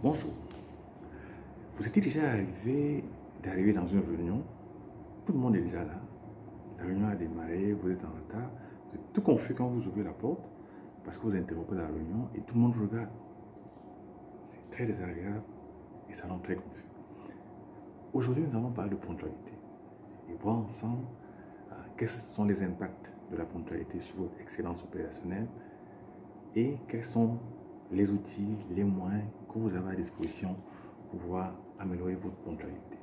Bonjour. Vous êtes déjà d'arriver dans une réunion, tout le monde est déjà là, la réunion a démarré, vous êtes en retard, vous êtes tout confus quand vous ouvrez la porte parce que vous interrompez la réunion et tout le monde regarde. C'est très désagréable et ça rend très confus. Aujourd'hui, nous allons parler de ponctualité et voir ensemble quels sont les impacts de la ponctualité sur votre excellence opérationnelle et quels sont les outils, les moyens que vous avez à disposition pour pouvoir améliorer votre ponctualité.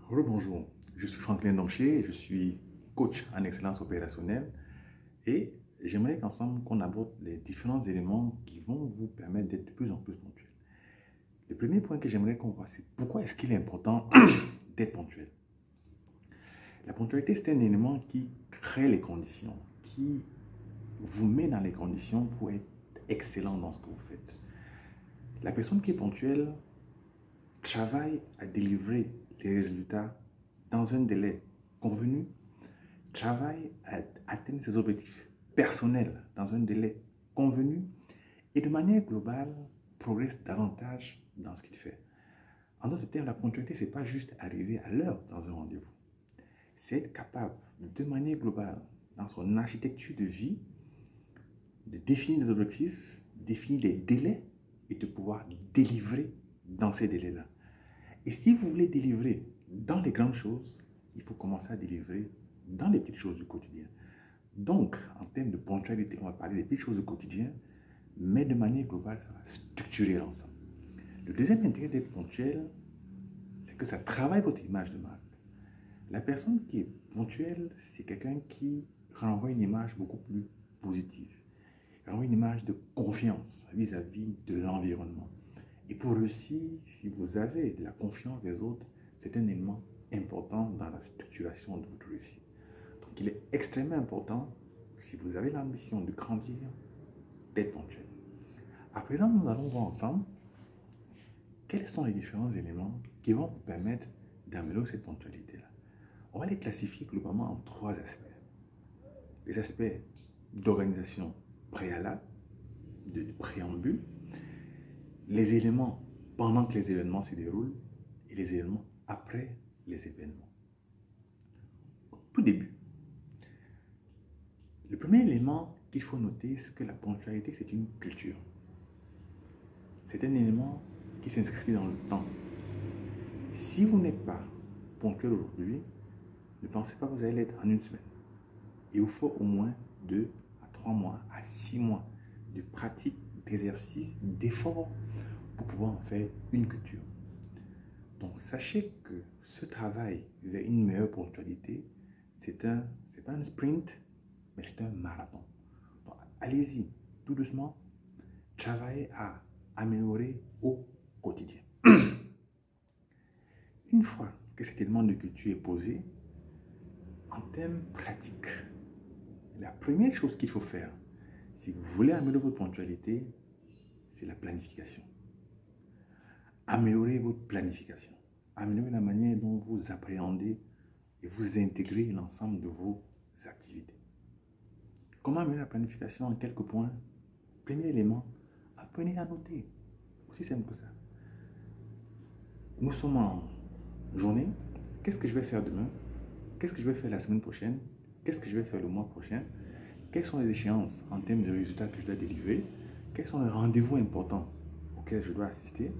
Bonjour, je suis Franklin Domché, je suis coach en excellence opérationnelle et j'aimerais qu'ensemble qu'on aborde les différents éléments qui vont vous permettre d'être de plus en plus ponctuel. Le premier point que j'aimerais qu'on voit, c'est pourquoi est-ce qu'il est important d'être ponctuel. La ponctualité, c'est un élément qui crée les conditions, qui vous met dans les conditions pour être excellent dans ce que vous faites. La personne qui est ponctuelle travaille à délivrer les résultats dans un délai convenu, travaille à atteindre ses objectifs personnels dans un délai convenu et de manière globale progresse davantage dans ce qu'il fait. En d'autres termes, la ponctualité, ce n'est pas juste arriver à l'heure dans un rendez-vous. C'est être capable, de manière globale, dans son architecture de vie, de définir des objectifs, définir des délais et de pouvoir délivrer dans ces délais-là. Et si vous voulez délivrer dans les grandes choses, il faut commencer à délivrer dans les petites choses du quotidien. Donc, en termes de ponctualité, on va parler des petites choses du quotidien, mais de manière globale, ça va structurer l'ensemble. Le deuxième intérêt d'être ponctuel, c'est que ça travaille votre image de marque. La personne qui est ponctuelle, c'est quelqu'un qui renvoie une image beaucoup plus positive. Il renvoie une image de confiance vis-à-vis de l'environnement. Et pour réussir, si vous avez de la confiance des autres, c'est un élément important dans la structuration de votre réussite. Donc il est extrêmement important, si vous avez l'ambition de grandir, d'être ponctuel. À présent, nous allons voir ensemble quels sont les différents éléments qui vont vous permettre d'améliorer cette ponctualité-là. On va les classifier globalement en trois aspects. Les aspects d'organisation préalable, de préambule, les éléments pendant que les événements se déroulent et les éléments après les événements. Au tout début, le premier élément qu'il faut noter, c'est que la ponctualité, c'est une culture. C'est un élément qui s'inscrit dans le temps. Si vous n'êtes pas ponctuel aujourd'hui, ne pensez pas que vous allez l'être en une semaine. Il vous faut au moins 2 à 3 mois, à 6 mois de pratique, d'exercice, d'effort pour pouvoir en faire une culture. Donc, sachez que ce travail vers une meilleure ponctualité, c'est pas un sprint, mais c'est un marathon. Donc, allez-y, tout doucement, travaillez à améliorer au quotidien. Une fois que cet élément de culture est posé, en termes pratiques, la première chose qu'il faut faire, si vous voulez améliorer votre ponctualité, c'est la planification. Améliorez votre planification. Améliorez la manière dont vous appréhendez et vous intégrez l'ensemble de vos activités. Comment améliorer la planification en quelques points? Premier élément, apprenez à noter. Aussi simple que ça. Nous sommes en journée. Qu'est-ce que je vais faire demain? Qu'est-ce que je vais faire la semaine prochaine? Qu'est-ce que je vais faire le mois prochain? Quelles sont les échéances en termes de résultats que je dois délivrer? Quels sont les rendez-vous importants auxquels je dois assister?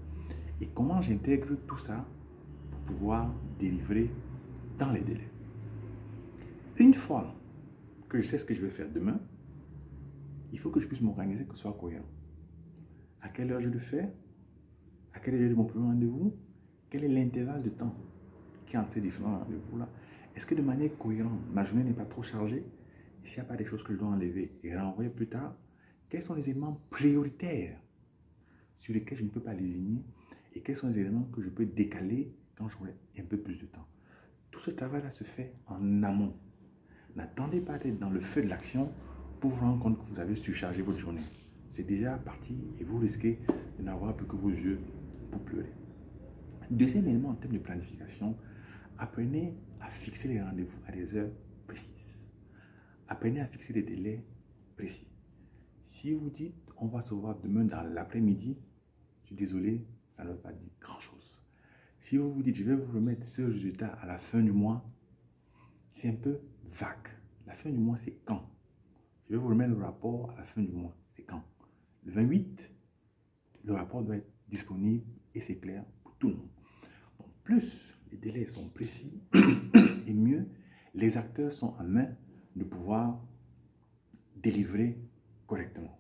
Et comment j'intègre tout ça pour pouvoir délivrer dans les délais? Une fois que je sais ce que je vais faire demain, il faut que je puisse m'organiser, que ce soit cohérent. À quelle heure je le fais? À quelle heure est mon premier rendez-vous? Quel est l'intervalle de temps qui est entre ces différents rendez-vous-là? Est-ce que de manière cohérente, ma journée n'est pas trop chargée? Et s'il n'y a pas des choses que je dois enlever et renvoyer plus tard, quels sont les éléments prioritaires sur lesquels je ne peux pas lésigner et quels sont les éléments que je peux décaler quand j'aurai un peu plus de temps? Tout ce travail-là se fait en amont. N'attendez pas d'être dans le feu de l'action pour vous rendre compte que vous avez surchargé votre journée. C'est déjà parti et vous risquez de n'avoir plus que vos yeux pour pleurer. Deuxième élément en termes de planification, apprenez à fixer les rendez-vous à des heures précises. Apprenez à fixer des délais précis. Si vous dites, on va se voir demain dans l'après-midi, je suis désolé, ça ne veut pas dire grand-chose. Si vous vous dites, je vais vous remettre ce résultat à la fin du mois, c'est un peu vague. La fin du mois, c'est quand? Je vais vous remettre le rapport à la fin du mois, c'est quand? Le 28, le rapport doit être disponible et c'est clair pour tout le monde. Donc, plus les délais sont précis et mieux les acteurs sont à main de pouvoir délivrer correctement.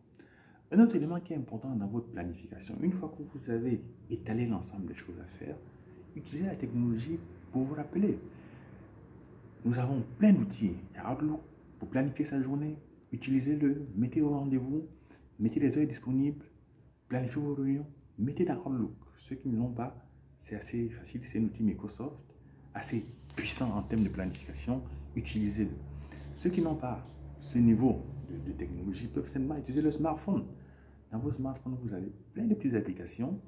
Un autre élément qui est important dans votre planification, une fois que vous avez étalé l'ensemble des choses à faire, utilisez la technologie pour vous rappeler. Nous avons plein d'outils. Il y a Outlook pour planifier sa journée. Utilisez-le, mettez au rendez-vous, mettez les heures disponibles, planifiez vos réunions, mettez dans Outlook. Ceux qui ne l'ont pas, c'est assez facile, c'est un outil Microsoft, assez puissant en termes de planification, utilisez-le. Ceux qui n'ont pas ce niveau de technologie peuvent simplement utiliser le smartphone. Dans vos smartphones, vous avez plein de petites applications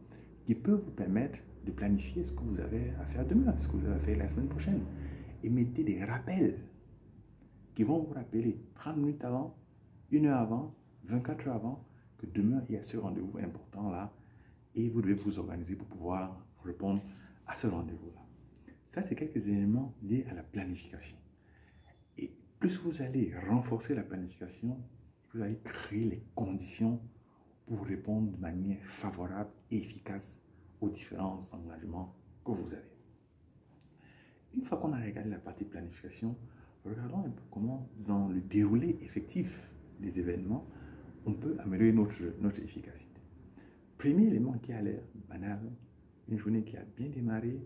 qui peuvent vous permettre de planifier ce que vous avez à faire demain, ce que vous avez à faire la semaine prochaine. Et mettez des rappels qui vont vous rappeler 30 minutes avant, 1 heure avant, 24 heures avant, que demain il y a ce rendez-vous important là et vous devez vous organiser pour pouvoir répondre à ce rendez-vous là. Ça, c'est quelques éléments liés à la planification. Et plus vous allez renforcer la planification, vous allez créer les conditions pour répondre de manière favorable et efficace aux différents engagements que vous avez. Une fois qu'on a regardé la partie planification, regardons un peu comment, dans le déroulé effectif des événements, on peut améliorer notre efficacité. Premier élément qui a l'air banal, une journée qui a bien démarré,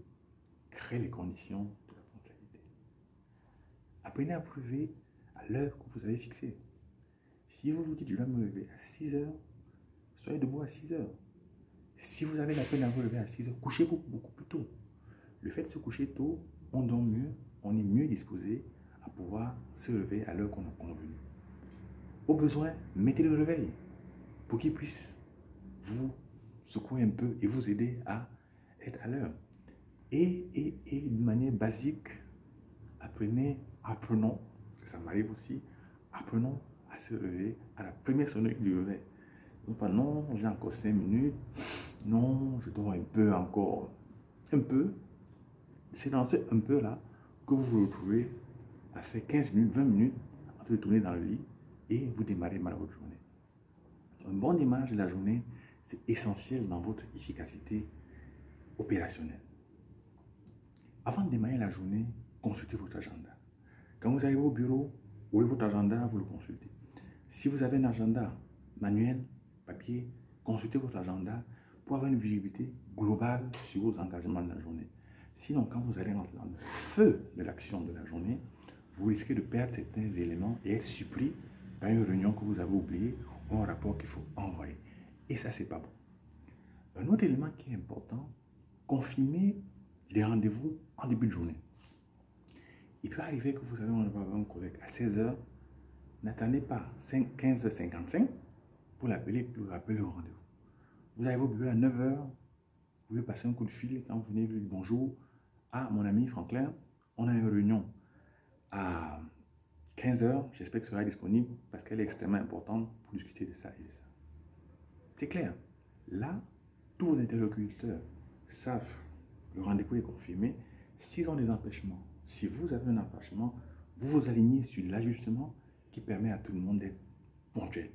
crée les conditions de la ponctualité. Apprenez à vous lever à l'heure que vous avez fixée. Si vous vous dites, je vais me lever à 6 heures, soyez debout à 6 heures. Si vous avez la peine à vous lever à 6 heures, couchez-vous beaucoup plus tôt. Le fait de se coucher tôt, on dort mieux, on est mieux disposé à pouvoir se lever à l'heure qu'on a convenu. Au besoin, mettez le réveil pour qu'il puisse vous secouer un peu et vous aider à être à l'heure. Et de manière basique, apprenons, parce que ça m'arrive aussi, apprenons à se lever à la première sonnerie du réveil. Donc, pas non, j'ai encore 5 minutes, non, je dors un peu encore, un peu. C'est dans ce un peu là que vous vous retrouvez à faire 15 minutes, 20 minutes, en train de tourner dans le lit et vous démarrez mal votre journée. Un bon démarrage de la journée, c'est essentiel dans votre efficacité opérationnelle. Avant de démarrer la journée, consultez votre agenda. Quand vous arrivez au bureau, ouvrez votre agenda, vous le consultez. Si vous avez un agenda manuel, papier, consultez votre agenda pour avoir une visibilité globale sur vos engagements de la journée. Sinon, quand vous allez rentrer dans le feu de l'action de la journée, vous risquez de perdre certains éléments et être surpris par une réunion que vous avez oubliée ou un rapport qu'il faut envoyer. Et ça, c'est pas bon. Un autre élément qui est important, confirmez les rendez-vous en début de journée. Il peut arriver que vous avez un collègue à 16 heures, n'attendez pas 15h55 pour l'appeler pour rappeler le rendez-vous. Vous arrivez au bureau à 9 heures, vous voulez passer un coup de fil quand vous venez lui dire bonjour. Ah, mon ami Franklin, on a une réunion à 15 heures, j'espère que ce sera disponible parce qu'elle est extrêmement importante pour discuter de ça et de ça. C'est clair. Là, tous vos interlocuteurs savent le rendez-vous est confirmé. S'ils ont des empêchements, si vous avez un empêchement, vous vous alignez sur l'ajustement qui permet à tout le monde d'être ponctuel.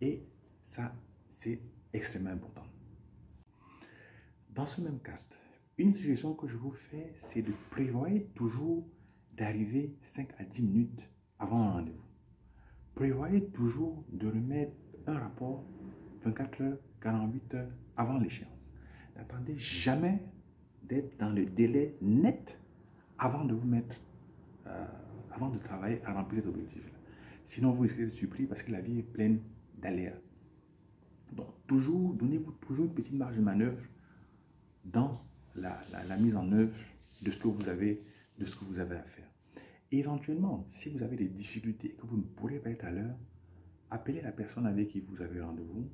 Et ça, c'est extrêmement important. Dans ce même cadre, une suggestion que je vous fais, c'est de prévoir toujours d'arriver 5 à 10 minutes avant un rendez-vous. Prévoyez toujours de remettre un rapport 24 heures, 48 heures avant l'échéance. N'attendez jamais d'être dans le délai net avant de vous mettre, avant de travailler à remplir cet objectif-là. Sinon, vous risquez d'être surpris parce que la vie est pleine d'aléas. Donc, donnez-vous toujours une petite marge de manœuvre dans la mise en œuvre de ce que vous avez à faire. Et éventuellement, si vous avez des difficultés et que vous ne pourrez pas être à l'heure, appelez la personne avec qui vous avez rendez-vous,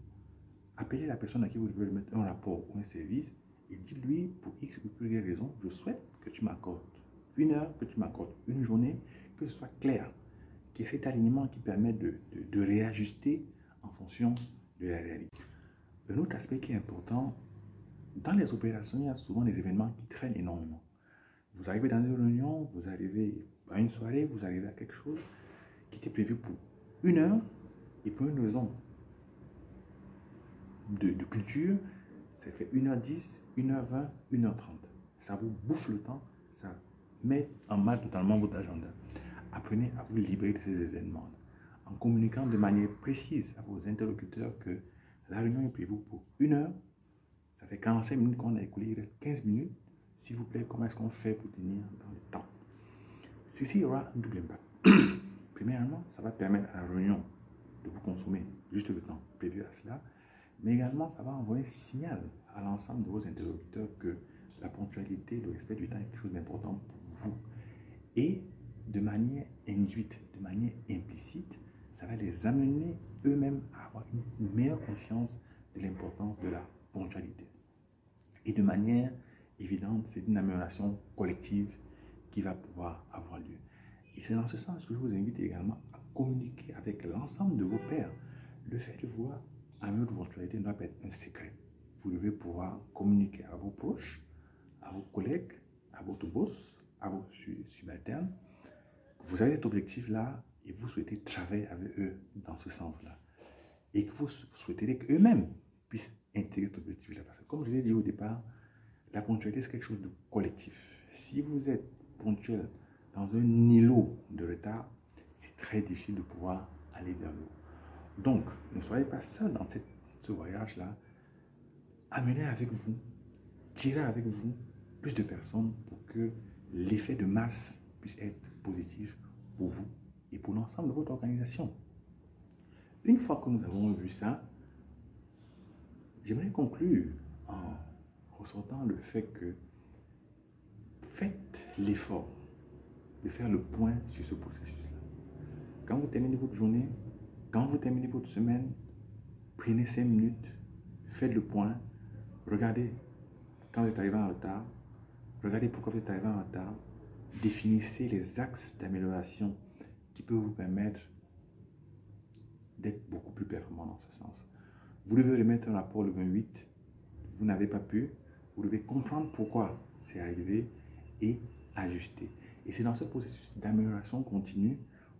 appelez la personne à qui vous devez mettre un rapport ou un service et dites-lui pour X ou Y raison, je souhaite que tu m'accordes 1 heure, que tu m'accordes une journée, que ce soit clair, qu'il y ait cet alignement qui permet de réajuster en fonction de la réalité. Un autre aspect qui est important, dans les opérations, il y a souvent des événements qui traînent énormément. Vous arrivez dans une réunion, vous arrivez à une soirée, vous arrivez à quelque chose qui était prévu pour 1 heure, et pour une raison de culture, ça fait 1h10, 1h20, 1h30. Ça vous bouffe le temps, ça met en mal totalement votre agenda. Apprenez à vous libérer de ces événements en communiquant de manière précise à vos interlocuteurs que la réunion est prévue pour 1 heure. Ça fait 45 minutes qu'on a écoulé, il reste 15 minutes. S'il vous plaît, comment est-ce qu'on fait pour tenir dans le temps? Ceci aura un double impact. Premièrement, ça va permettre à la réunion de vous consommer juste le temps prévu à cela, mais également, ça va envoyer un signal à l'ensemble de vos interlocuteurs que la ponctualité, le respect du temps est quelque chose d'important pour vous. Et de manière induite, de manière implicite, ça va les amener eux-mêmes à avoir une meilleure conscience de l'importance de la ponctualité. Et de manière évidente, c'est une amélioration collective qui va pouvoir avoir lieu. Et c'est dans ce sens que je vous invite également à communiquer avec l'ensemble de vos pairs. Le fait de vouloir améliorer votre ponctualité ne doit pas être un secret. Vous devez pouvoir communiquer à vos proches, à vos collègues, à votre boss, à vos subalternes. Vous avez cet objectif-là et vous souhaitez travailler avec eux dans ce sens-là. Et que vous souhaitez qu'eux-mêmes puissent intégrer cet objectif-là. Parce que comme je l'ai dit au départ, la ponctualité, c'est quelque chose de collectif. Si vous êtes ponctuel dans un îlot de retard, c'est très difficile de pouvoir aller vers le haut. Donc, ne soyez pas seul dans ce voyage-là. Amenez avec vous, tirez avec vous plus de personnes pour que l'effet de masse puisse être positif pour vous et pour l'ensemble de votre organisation. Une fois que nous avons vu ça, j'aimerais conclure en ressortant le fait que faites l'effort de faire le point sur ce processus-là. Quand vous terminez votre journée, quand vous terminez votre semaine, prenez 5 minutes, faites le point, regardez quand vous êtes arrivé en retard, regardez pourquoi vous êtes arrivé en retard, définissez les axes d'amélioration qui peuvent vous permettre d'être beaucoup plus performant dans ce sens. Vous devez remettre un rapport le 28, vous n'avez pas pu, vous devez comprendre pourquoi c'est arrivé et ajuster. Et c'est dans ce processus d'amélioration continue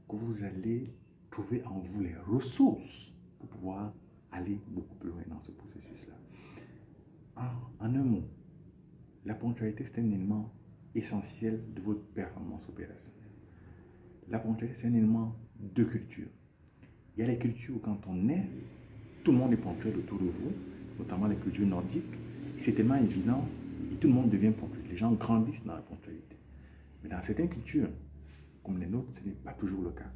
que vous allez trouver en vous les ressources pour pouvoir aller beaucoup plus loin dans ce processus-là. En un mot, la ponctualité, c'est un élément essentiel de votre performance opérationnelle. La ponctualité, c'est un élément de culture. Il y a les cultures où quand on est, tout le monde est ponctuel autour de vous, notamment les cultures nordiques, et c'est tellement évident, et tout le monde devient ponctuel. Les gens grandissent dans la ponctualité. Mais dans certaines cultures, comme les nôtres, ce n'est pas toujours le cas.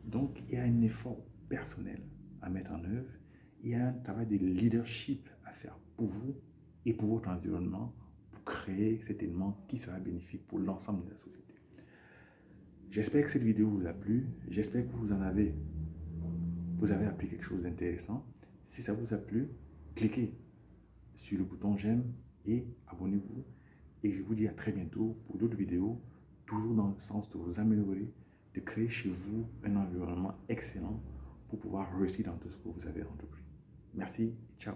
Donc, il y a un effort personnel à mettre en œuvre, il y a un travail de leadership à faire pour vous et pour votre environnement, pour créer cet élément qui sera bénéfique pour l'ensemble de la société. J'espère que cette vidéo vous a plu, j'espère que vous avez appris quelque chose d'intéressant. Si ça vous a plu, cliquez sur le bouton j'aime et abonnez-vous. Et je vous dis à très bientôt pour d'autres vidéos, toujours dans le sens de vous améliorer, de créer chez vous un environnement excellent pour pouvoir réussir dans tout ce que vous avez entrepris. Merci, ciao.